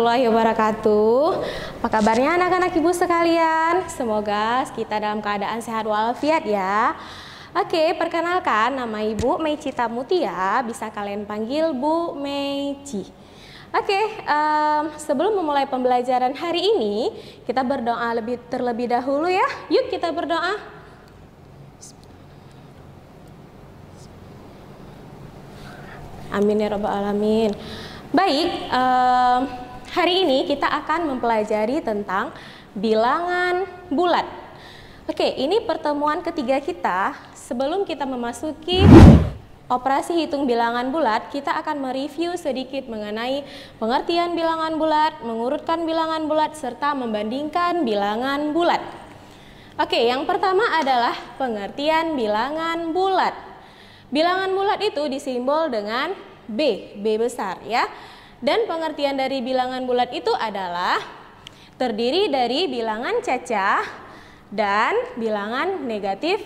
warahmatullahi wabarakatuh. Apa kabarnya anak-anak ibu sekalian? Semoga kita dalam keadaan sehat walafiat ya. Oke, perkenalkan nama Ibu Meici Tamutia, bisa kalian panggil Bu Meici. Oke, sebelum memulai pembelajaran hari ini, kita berdoa terlebih dahulu ya. Yuk kita berdoa. Amin ya rabbal alamin. Baik, hari ini kita akan mempelajari tentang bilangan bulat. Oke, ini pertemuan ketiga kita. Sebelum kita memasuki operasi hitung bilangan bulat, kita akan mereview sedikit mengenai pengertian bilangan bulat, mengurutkan bilangan bulat, serta membandingkan bilangan bulat. Oke, yang pertama adalah pengertian bilangan bulat. Bilangan bulat itu disimbol dengan B besar ya. Dan pengertian dari bilangan bulat itu adalah terdiri dari bilangan cacah dan bilangan negatif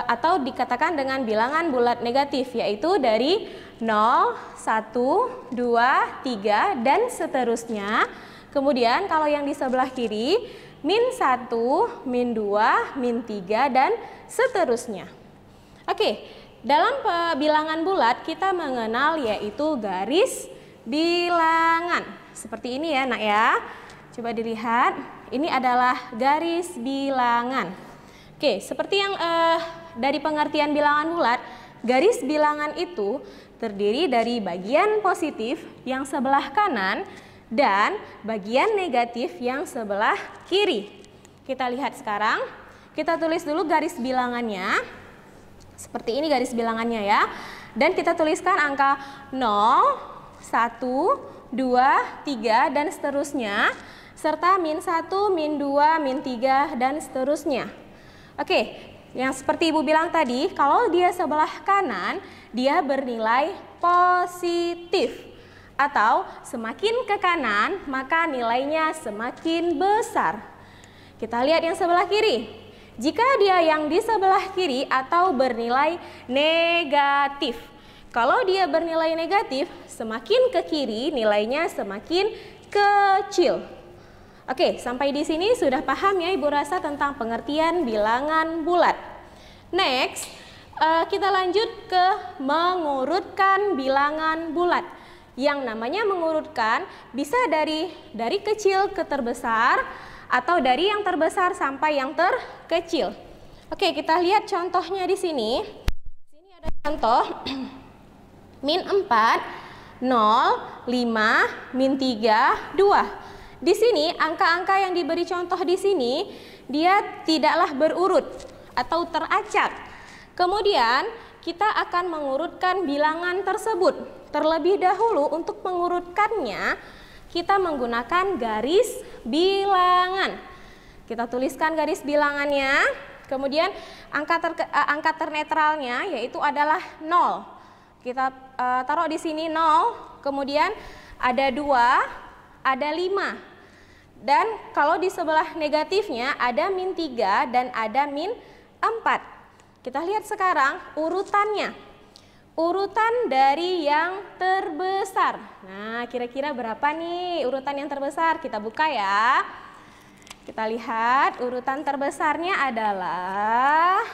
atau dikatakan dengan bilangan bulat negatif, yaitu dari 0, 1, 2, 3 dan seterusnya. Kemudian kalau yang di sebelah kiri min 1, min 2, min 3 dan seterusnya. Oke. Dalam bilangan bulat kita mengenal yaitu garis bilangan. Seperti ini ya nak ya. Coba dilihat, ini adalah garis bilangan. Oke, seperti yang dari pengertian bilangan bulat, garis bilangan itu terdiri dari bagian positif yang sebelah kanan dan bagian negatif yang sebelah kiri. Kita lihat sekarang, kita tulis dulu garis bilangannya. Seperti ini garis bilangannya ya. Dan kita tuliskan angka 0, 1, 2, 3 dan seterusnya. Serta min 1, min 2, min 3 dan seterusnya. Oke, yang seperti Ibu bilang tadi, kalau dia sebelah kanan, dia bernilai positif. Atau semakin ke kanan, maka nilainya semakin besar. Kita lihat yang sebelah kiri. Jika dia yang di sebelah kiri atau bernilai negatif. Kalau dia bernilai negatif, semakin ke kiri nilainya semakin kecil. Oke, sampai di sini sudah paham ya Ibu rasa tentang pengertian bilangan bulat. Next, kita lanjut ke mengurutkan bilangan bulat. Yang namanya mengurutkan bisa dari kecil ke terbesar, atau dari yang terbesar sampai yang terkecil. Oke, kita lihat contohnya di sini. Sini ada contoh min 4, 0, 5, min 3, 2. Di sini angka-angka yang diberi contoh di sini dia tidaklah berurut atau teracak. Kemudian kita akan mengurutkan bilangan tersebut. Terlebih dahulu untuk mengurutkannya kita menggunakan garis bilangan. Kita tuliskan garis bilangannya, kemudian angka ternetralnya yaitu adalah 0. Kita taruh di sini 0, kemudian ada 2, ada 5. Dan kalau di sebelah negatifnya ada min 3 dan ada min 4. Kita lihat sekarang urutannya. Urutan dari yang terbesar. Nah, kira-kira berapa nih urutan yang terbesar? Kita buka ya. Kita lihat urutan terbesarnya adalah.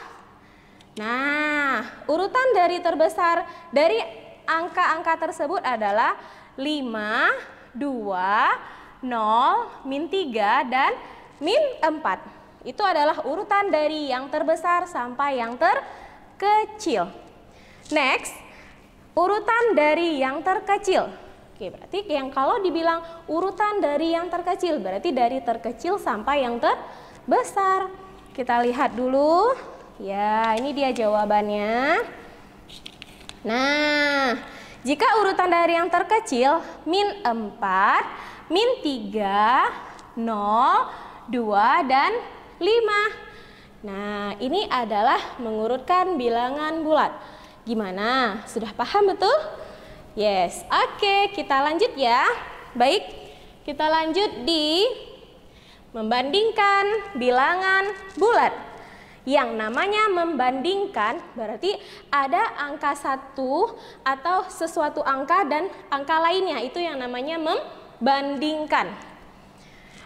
Nah, urutan dari terbesar dari angka-angka tersebut adalah 5, 2, 0, min 3 dan min 4. Itu adalah urutan dari yang terbesar sampai yang terkecil. Next, urutan dari yang terkecil. Oke, berarti yang kalau dibilang urutan dari yang terkecil, berarti dari terkecil sampai yang terbesar. Kita lihat dulu. Ya, ini dia jawabannya. Nah, jika urutan dari yang terkecil, min 4, min 3, 0, 2, dan 5. Nah, ini adalah mengurutkan bilangan bulat. Gimana? Sudah paham betul? Yes. Oke, kita lanjut ya. Baik, kita lanjut di membandingkan bilangan bulat. Yang namanya membandingkan berarti ada angka satu atau sesuatu angka dan angka lainnya. Itu yang namanya bandingkan.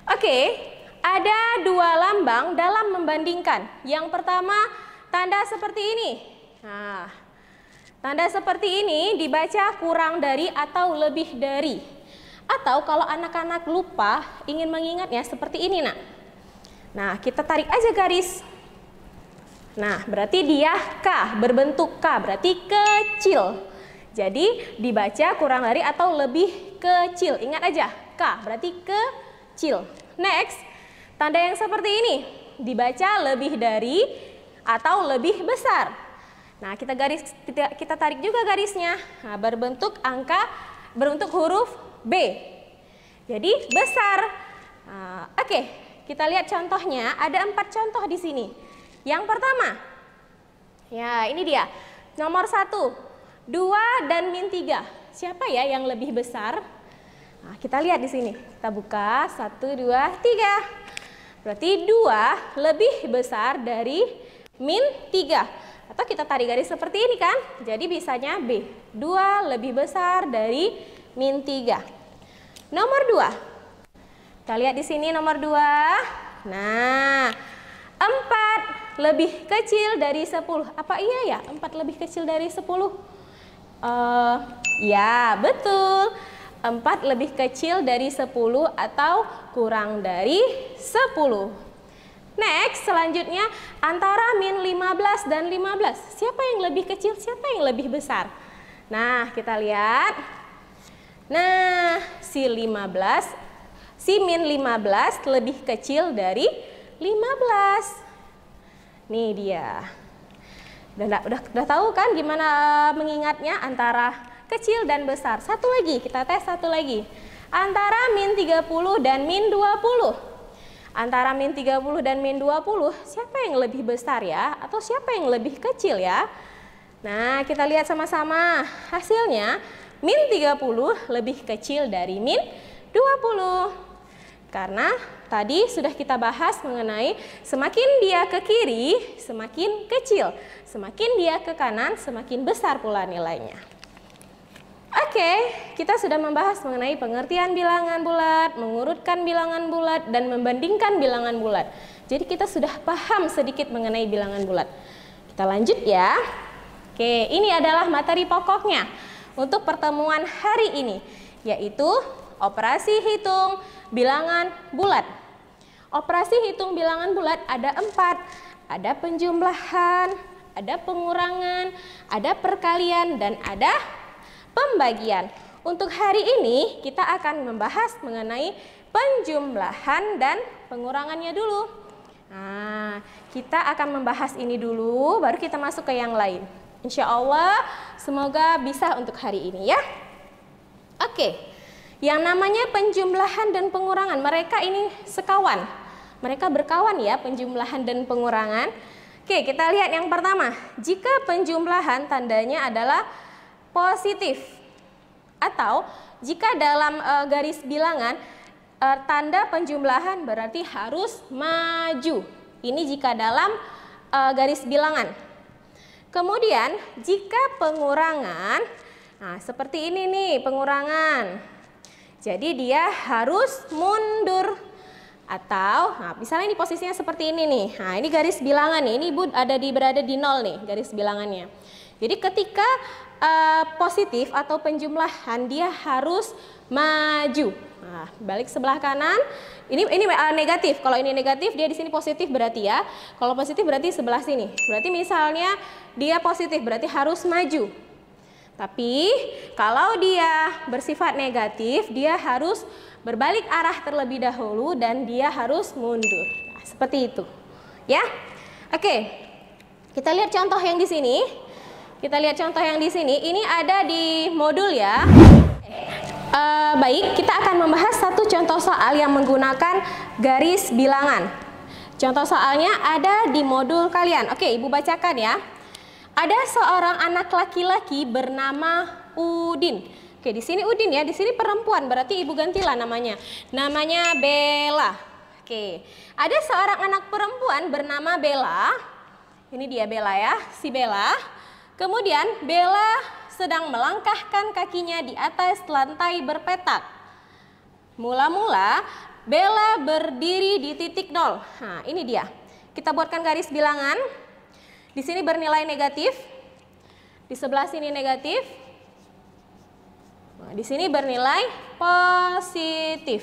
Oke, ada dua lambang dalam membandingkan. Yang pertama, tanda seperti ini. Nah, tanda seperti ini dibaca kurang dari atau lebih dari. Atau kalau anak-anak lupa ingin mengingatnya seperti ini, nak. Nah, kita tarik aja garis. Nah, berarti dia K, berbentuk K, berarti kecil. Jadi dibaca kurang dari atau lebih kecil. Ingat aja, K berarti kecil. Next, tanda yang seperti ini dibaca lebih dari atau lebih besar. Nah, kita tarik juga garisnya. Nah, berbentuk huruf B. Jadi besar. Nah, oke, kita lihat contohnya. Ada 4 contoh di sini. Yang pertama, ya ini dia. Nomor 1, 2 dan min 3. Siapa ya yang lebih besar? Nah, kita lihat di sini. Kita buka 1, 2, 3. Berarti 2 lebih besar dari min 3. Atau kita tarik garis seperti ini kan? Jadi bisanya B. 2 lebih besar dari min 3. Nomor 2. Kita lihat di sini nomor 2. Nah, 4 lebih kecil dari 10. Apa iya ya? 4 lebih kecil dari 10? Ya, betul. 4 lebih kecil dari 10 atau kurang dari 10. Next, selanjutnya antara min 15 dan 15. Siapa yang lebih kecil, siapa yang lebih besar? Nah, kita lihat. Nah, si min 15 lebih kecil dari 15. Nih dia. Udah tahu kan gimana mengingatnya antara kecil dan besar. Satu lagi, kita tes satu lagi. Antara min 30 dan min 20. Antara min 30 dan min 20, siapa yang lebih besar ya? Atau siapa yang lebih kecil ya? Nah, kita lihat sama-sama. Hasilnya, min 30 lebih kecil dari min 20. Karena tadi sudah kita bahas mengenai semakin dia ke kiri, semakin kecil. Semakin dia ke kanan, semakin besar pula nilainya. Oke, kita sudah membahas mengenai pengertian bilangan bulat, mengurutkan bilangan bulat, dan membandingkan bilangan bulat. Jadi kita sudah paham sedikit mengenai bilangan bulat. Kita lanjut ya. Oke, ini adalah materi pokoknya untuk pertemuan hari ini, yaitu operasi hitung bilangan bulat. Operasi hitung bilangan bulat ada 4. Ada penjumlahan, ada pengurangan, ada perkalian, dan ada pembagian. Untuk hari ini kita akan membahas mengenai penjumlahan dan pengurangannya dulu. Nah, kita akan membahas ini dulu, baru kita masuk ke yang lain. Insya Allah, semoga bisa untuk hari ini ya. Oke. Yang namanya penjumlahan dan pengurangan, mereka ini sekawan. Mereka berkawan ya, penjumlahan dan pengurangan. Oke, kita lihat yang pertama. Jika penjumlahan tandanya adalah positif. Atau jika dalam garis bilangan, tanda penjumlahan berarti harus maju. Ini jika dalam garis bilangan. Kemudian, jika pengurangan, nah seperti ini nih pengurangan. Jadi dia harus mundur. Atau, nah misalnya ini posisinya seperti ini nih. Nah ini garis bilangan nih, ini Ibu berada di 0 nih garis bilangannya. Jadi ketika positif atau penjumlahan dia harus maju. Nah, balik sebelah kanan. Ini negatif. Kalau ini negatif dia di sini positif berarti ya. Kalau positif berarti sebelah sini. Berarti misalnya dia positif berarti harus maju. Tapi kalau dia bersifat negatif, dia harus berbalik arah terlebih dahulu dan dia harus mundur. Nah, seperti itu. Ya. Oke. Kita lihat contoh yang di sini. Ini ada di modul ya. Baik, kita akan membahas satu contoh soal yang menggunakan garis bilangan. Contoh soalnya ada di modul kalian. Oke, Ibu bacakan ya. Ada seorang anak laki-laki bernama Udin. Oke, di sini Udin ya, di sini perempuan, berarti Ibu gantilah namanya. Namanya Bella. Oke, ada seorang anak perempuan bernama Bella. Ini dia Bella ya, si Bella. Kemudian Bella sedang melangkahkan kakinya di atas lantai berpetak. Mula-mula Bella berdiri di titik 0. Nah, ini dia. Kita buatkan garis bilangan. Di sini bernilai negatif. Di sebelah sini negatif. Nah, di sini bernilai positif.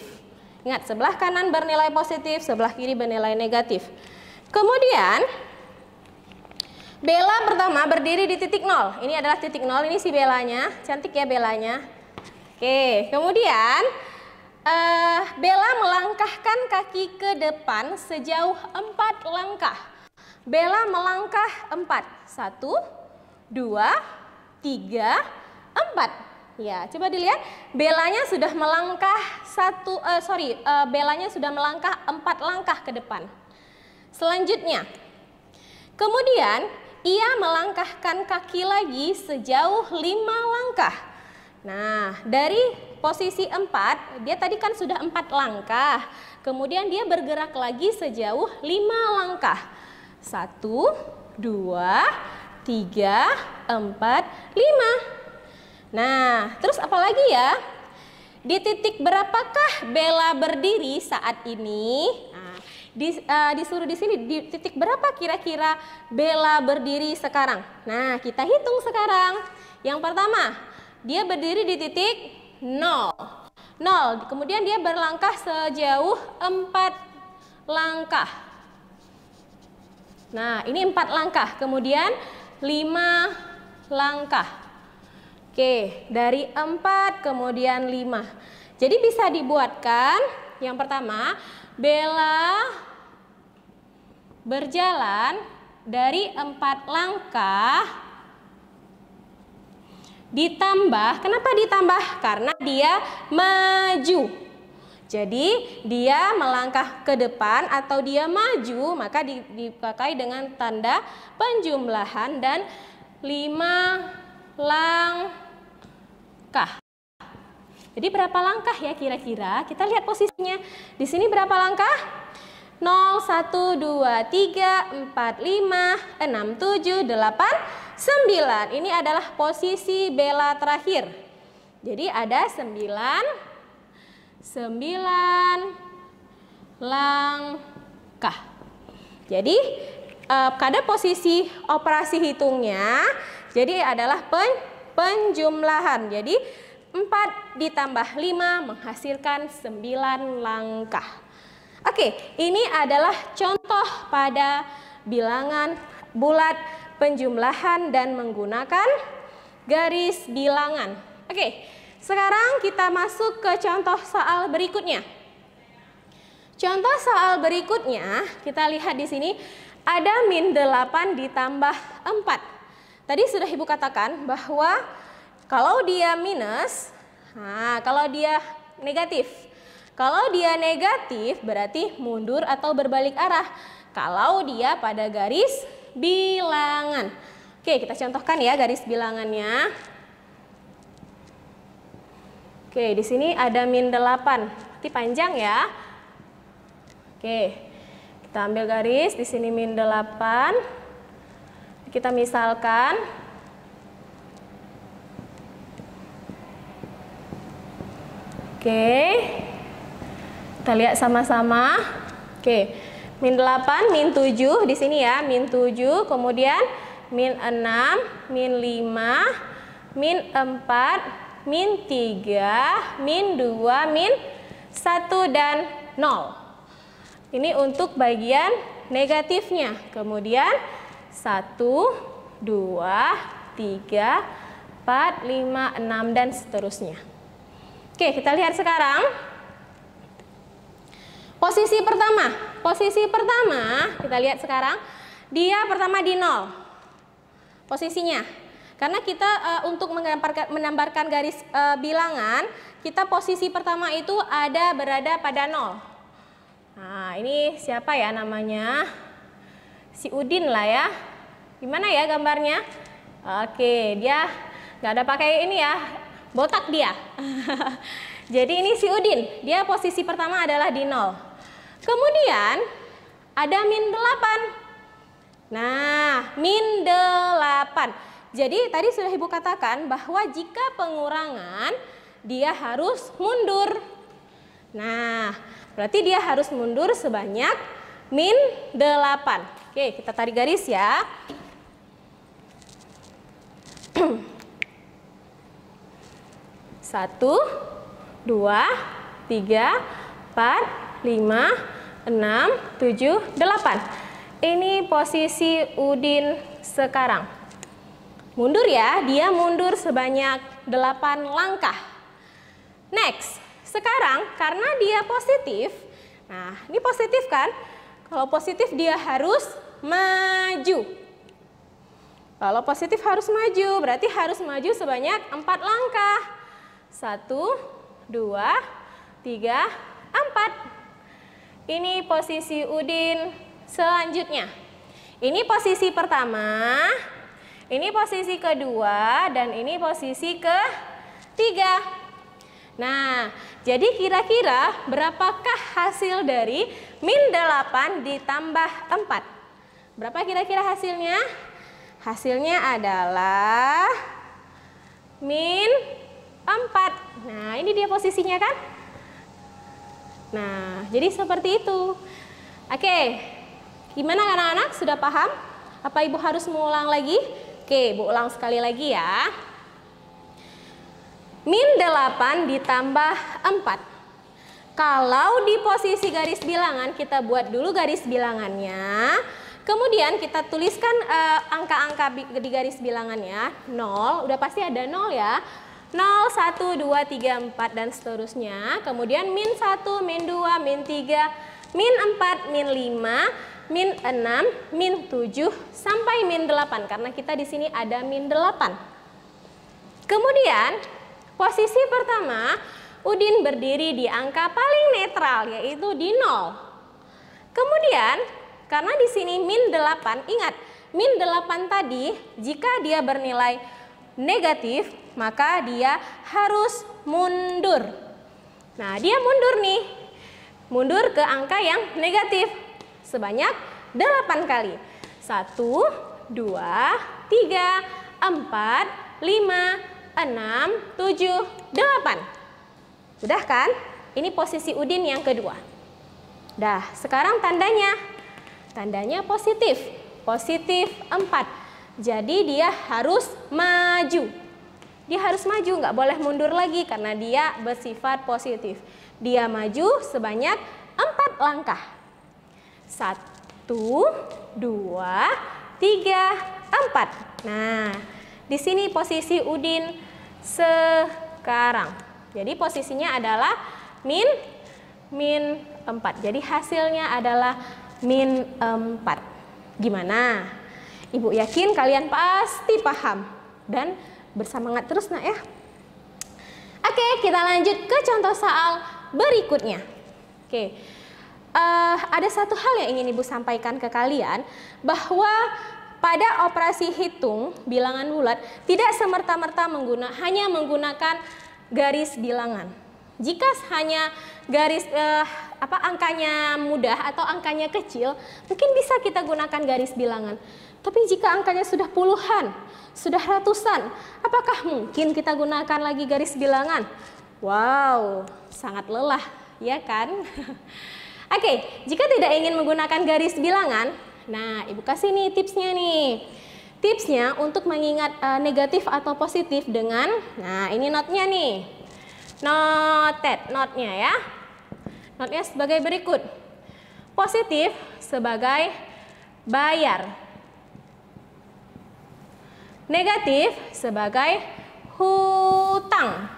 Ingat, sebelah kanan bernilai positif, sebelah kiri bernilai negatif. Kemudian Bella pertama berdiri di titik 0. Ini adalah titik 0, ini si Bellanya. Cantik ya Bellanya. Oke, kemudian Bella melangkahkan kaki ke depan sejauh 4 langkah. Bella melangkah 4. 1, 2, 3, 4. Ya, coba dilihat. Bellanya sudah melangkah Bellanya sudah melangkah 4 langkah ke depan. Selanjutnya, kemudian ia melangkahkan kaki lagi sejauh 5 langkah. Nah, dari posisi 4, dia tadi kan sudah 4 langkah. Kemudian dia bergerak lagi sejauh 5 langkah. 1, 2, 3, 4, 5. Nah, terus apa lagi ya? Di titik berapakah Bella berdiri saat ini? Nah, disuruh di sini di titik berapa kira-kira Bella berdiri sekarang? Nah, kita hitung sekarang. Yang pertama, dia berdiri di titik 0. Kemudian dia berlangkah sejauh 4 langkah. Nah, ini 4 langkah. Kemudian 5 langkah. Oke, dari 4 kemudian 5. Jadi bisa dibuatkan. Yang pertama, Bella berjalan dari 4 langkah ditambah, kenapa ditambah? Karena dia maju. Jadi dia melangkah ke depan atau dia maju, maka dipakai dengan tanda penjumlahan dan 5 langkah. Jadi berapa langkah ya kira-kira? Kita lihat posisinya. Di sini berapa langkah? 0, 1, 2, 3, 4, 5, 6, 7, 8, 9. Ini adalah posisi Bella terakhir. Jadi ada 9 langkah. Jadi pada posisi operasi hitungnya, jadi adalah penjumlahan. Jadi 4 ditambah 5 menghasilkan 9 langkah. Oke, ini adalah contoh pada bilangan bulat penjumlahan dan menggunakan garis bilangan. Oke, sekarang kita masuk ke contoh soal berikutnya. Contoh soal berikutnya, kita lihat di sini ada -8 ditambah 4. Tadi sudah Ibu katakan bahwa kalau dia minus, kalau dia negatif. Kalau dia negatif berarti mundur atau berbalik arah. Kalau dia pada garis bilangan. Oke, kita contohkan ya garis bilangannya. Oke, di sini ada -8. Nanti panjang ya. Oke. Kita ambil garis di sini -8. Kita misalkan oke. Kita lihat sama-sama. Oke. -8, -7 di sini ya, -7, kemudian -6, -5, -4, -3, -2, -1 dan 0. Ini untuk bagian negatifnya. Kemudian 1, 2, 3, 4, 5, 6 dan seterusnya. Oke, kita lihat sekarang. Posisi pertama kita lihat sekarang, dia pertama di 0 posisinya. Karena kita untuk menambahkan garis bilangan, kita posisi pertama itu berada pada 0. Nah, ini siapa ya namanya? Si Udin lah ya. Gimana ya gambarnya? Oke, dia nggak ada pakai ini ya, botak dia. Jadi ini si Udin, dia posisi pertama adalah di 0. Kemudian ada -8. Nah, -8. Jadi tadi sudah Ibu katakan bahwa jika pengurangan dia harus mundur. Nah, berarti dia harus mundur sebanyak min 8. Oke, kita tarik garis ya. 1, 2, 3, 4, 5, 6, 7, 8. Ini posisi Udin sekarang. Mundur ya, dia mundur sebanyak 8 langkah. Next, sekarang karena dia positif, nah ini positif kan? Kalau positif dia harus maju. Kalau positif harus maju, berarti harus maju sebanyak 4 langkah. 1, 2, 3, 4. Ini posisi Udin selanjutnya. Ini posisi pertama, ini posisi kedua, dan ini posisi ketiga. Nah, jadi kira-kira berapakah hasil dari min 8 ditambah 4? Berapa kira-kira hasilnya? Hasilnya adalah min 4. Nah, ini dia posisinya kan? Nah, jadi seperti itu. Oke, gimana anak-anak? Sudah paham? Apa Ibu harus mengulang lagi? Oke, Ibu ulang sekali lagi ya. Min 8 ditambah 4. Kalau di posisi garis bilangan, kita buat dulu garis bilangannya. Kemudian kita tuliskan angka-angka di garis bilangannya. 0, udah pasti ada 0 ya. 0, 1, 2, 3, 4 dan seterusnya. Kemudian min 1, min 2, min 3, min 4, min 5, min 6, min 7 sampai min 8 karena kita di sini ada min 8. Kemudian posisi pertama, Udin berdiri di angka paling netral yaitu di 0. Kemudian karena di sini min 8, ingat min 8 tadi jika dia bernilai negatif, maka dia harus mundur. Nah, dia mundur nih. Mundur ke angka yang negatif sebanyak 8 kali. 1, 2, 3, 4, 5, 6, 7, 8. Udah kan? Ini posisi Udin yang kedua. Dah, sekarang tandanya. Tandanya positif. Positif 4. Jadi dia harus maju. Dia harus maju, nggak boleh mundur lagi karena dia bersifat positif. Dia maju sebanyak 4 langkah. 1, 2, 3, 4. Nah, di sini posisi Udin sekarang. Jadi posisinya adalah min 4. Jadi hasilnya adalah min 4. Gimana? Ibu yakin kalian pasti paham dan bersemangat terus nak ya. Oke, kita lanjut ke contoh soal berikutnya. Oke, ada satu hal yang ingin Ibu sampaikan ke kalian, bahwa pada operasi hitung bilangan bulat tidak semerta-merta hanya menggunakan garis bilangan. Jika hanya garis angkanya mudah atau angkanya kecil, mungkin bisa kita gunakan garis bilangan. Tapi jika angkanya sudah puluhan, sudah ratusan, apakah mungkin kita gunakan lagi garis bilangan? Wow, sangat lelah, ya kan? Oke, jika tidak ingin menggunakan garis bilangan, nah Ibu kasih nih tipsnya nih. Tipsnya untuk mengingat negatif atau positif dengan, nah ini notnya nih. Noted, notnya ya. Notnya sebagai berikut. Positif sebagai bayar. Negatif sebagai hutang.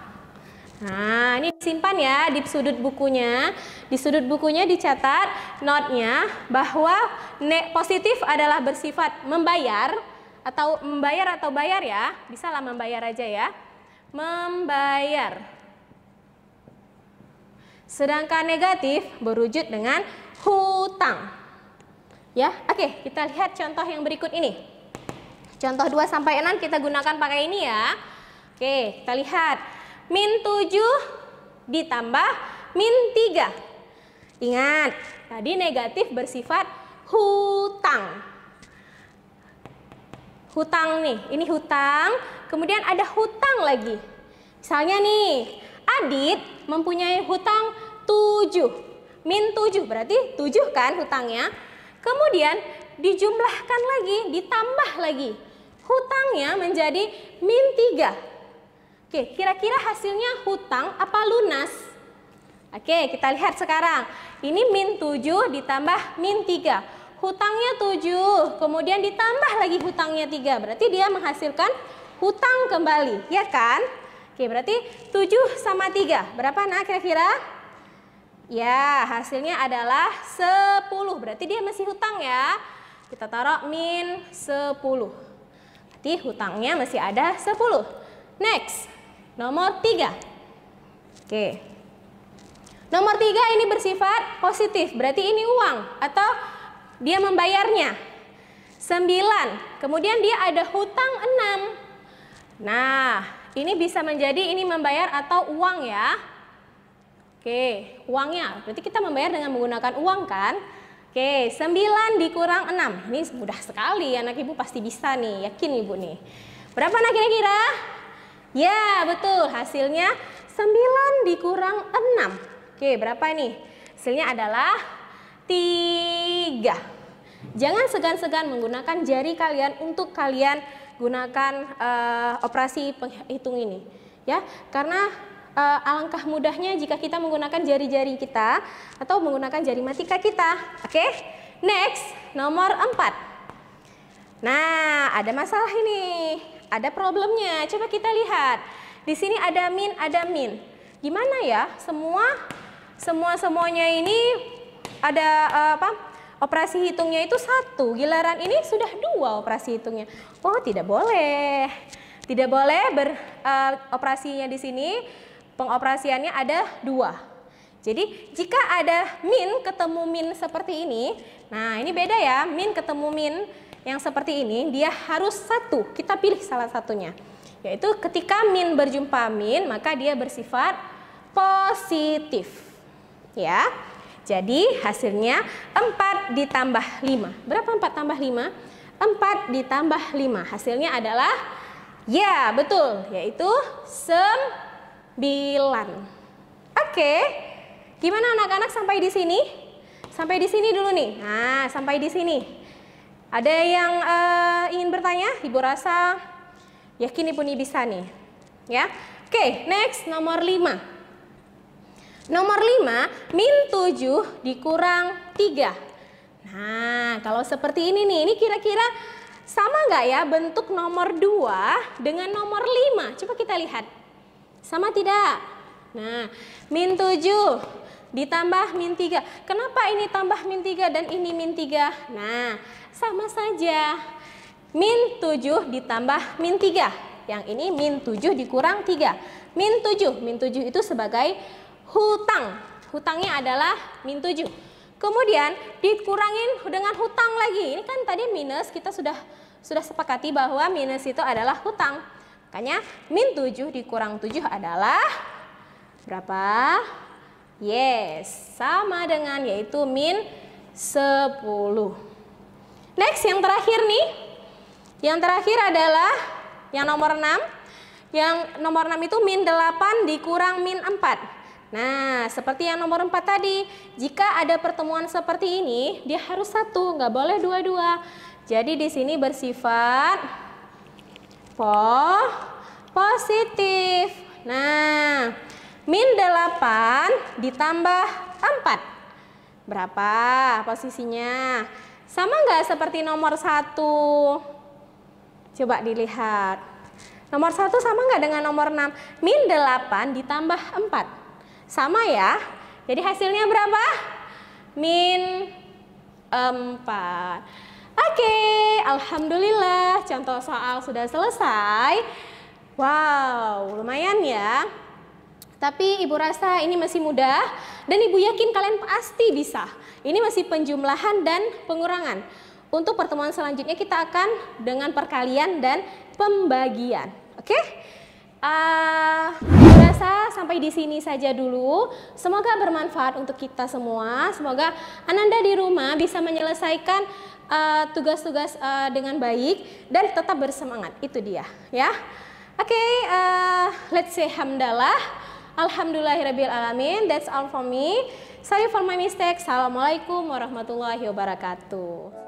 Nah, ini disimpan ya di sudut bukunya. Di sudut bukunya dicatat notnya bahwa positif adalah bersifat membayar atau bayar ya. Bisa lah membayar aja ya. Membayar. Sedangkan negatif berwujud dengan hutang. Ya, oke, kita lihat contoh yang berikut ini. Contoh 2 sampai 6 kita gunakan pakai ini ya. Oke, kita lihat. Min 7 ditambah min 3. Ingat, tadi negatif bersifat hutang. Hutang nih, ini hutang. Kemudian ada hutang lagi. Misalnya nih, Adit mempunyai hutang 7. Min 7 berarti 7 kan hutangnya. Kemudian dijumlahkan lagi, ditambah lagi. Hutangnya menjadi min 3. Oke, kira-kira hasilnya hutang apa lunas? Oke, kita lihat sekarang. Ini min 7 ditambah min 3. Hutangnya 7, kemudian ditambah lagi hutangnya 3. Berarti dia menghasilkan hutang kembali, ya kan? Oke, berarti 7 sama 3. Berapa nak kira-kira? Ya, hasilnya adalah 10. Berarti dia masih hutang ya. Kita taruh min 10. Berarti hutangnya masih ada 10. Next, nomor 3. Oke. Nomor 3 ini bersifat positif. Berarti ini uang atau dia membayarnya. 9. Kemudian dia ada hutang 6. Nah, ini bisa menjadi ini membayar atau uang ya. Oke, uangnya. Berarti kita membayar dengan menggunakan uang kan? Oke, 9 dikurang 6. Ini mudah sekali, anak ibu pasti bisa nih, yakin ibu nih. Berapa nak kira-kira? Ya, betul. Hasilnya 9 dikurang 6. Oke, berapa nih? Hasilnya adalah 3. Jangan segan-segan menggunakan jari kalian untuk kalian gunakan operasi penghitung ini. Ya, karena alangkah mudahnya jika kita menggunakan jari-jari kita atau menggunakan jari matika kita. Oke, next, nomor 4. Nah, ada masalah ini, ada problemnya. Coba kita lihat. Di sini ada min, ada min. Gimana ya? Semuanya ini ada operasi hitungnya itu 1. Giliran ini sudah 2 operasi hitungnya. Oh, tidak boleh. Tidak boleh operasinya di sini. Pengoperasiannya ada 2. Jadi jika ada min ketemu min seperti ini, nah ini beda ya, min ketemu min yang seperti ini, dia harus 1. Kita pilih salah satunya. Yaitu ketika min berjumpa min, maka dia bersifat positif. Ya. Jadi hasilnya 4 ditambah 5. Berapa 4 tambah 5? 4 ditambah 5. Hasilnya adalah, ya betul, yaitu 9. Oke, gimana anak-anak sampai di sini? Sampai di sini dulu nih. Nah, sampai di sini. Ada yang ingin bertanya? Ibu rasa yakin ibu nih bisa nih. Ya. Oke, next nomor 5. Nomor 5, min 7 dikurang 3. Nah, kalau seperti ini nih, ini kira-kira sama nggak ya bentuk nomor 2 dengan nomor 5? Coba kita lihat. Sama tidak? Nah, min 7 ditambah min 3. Kenapa ini tambah min 3 dan ini min 3? Nah, sama saja. Min 7 ditambah min 3. Yang ini min 7 dikurang 3. Min 7 itu sebagai hutang. Hutangnya adalah min 7. Kemudian dikurangin dengan hutang lagi. Ini kan tadi minus, kita sudah sepakati bahwa minus itu adalah hutang. Makanya min 7 dikurang 7 adalah berapa? Yes, sama dengan yaitu min 10. Next, yang terakhir nih. Yang terakhir adalah yang nomor 6. Yang nomor 6 itu min 8 dikurang min 4. Nah, seperti yang nomor 4 tadi, jika ada pertemuan seperti ini, dia harus 1, nggak boleh 2-2. Jadi di sini bersifat positif. Nah, min 8 ditambah 4. Berapa posisinya? Sama nggak seperti nomor 1? Coba dilihat. Nomor 1 sama nggak dengan nomor 6? Min 8 ditambah 4. Sama ya? Jadi hasilnya berapa? Min 4. Oke, alhamdulillah contoh soal sudah selesai. Wow, lumayan ya. Tapi ibu rasa ini masih mudah dan ibu yakin kalian pasti bisa. Ini masih penjumlahan dan pengurangan. Untuk pertemuan selanjutnya kita akan dengan perkalian dan pembagian. Oke? Ibu rasa sampai di sini saja dulu. Semoga bermanfaat untuk kita semua. Semoga Ananda di rumah bisa menyelesaikan tugas-tugas dengan baik dan tetap bersemangat. Itu dia, ya. Oke, let's say hamdalah. Alhamdulillahirabbil alamin. That's all for me. Sorry for my mistake. Assalamualaikum warahmatullahi wabarakatuh.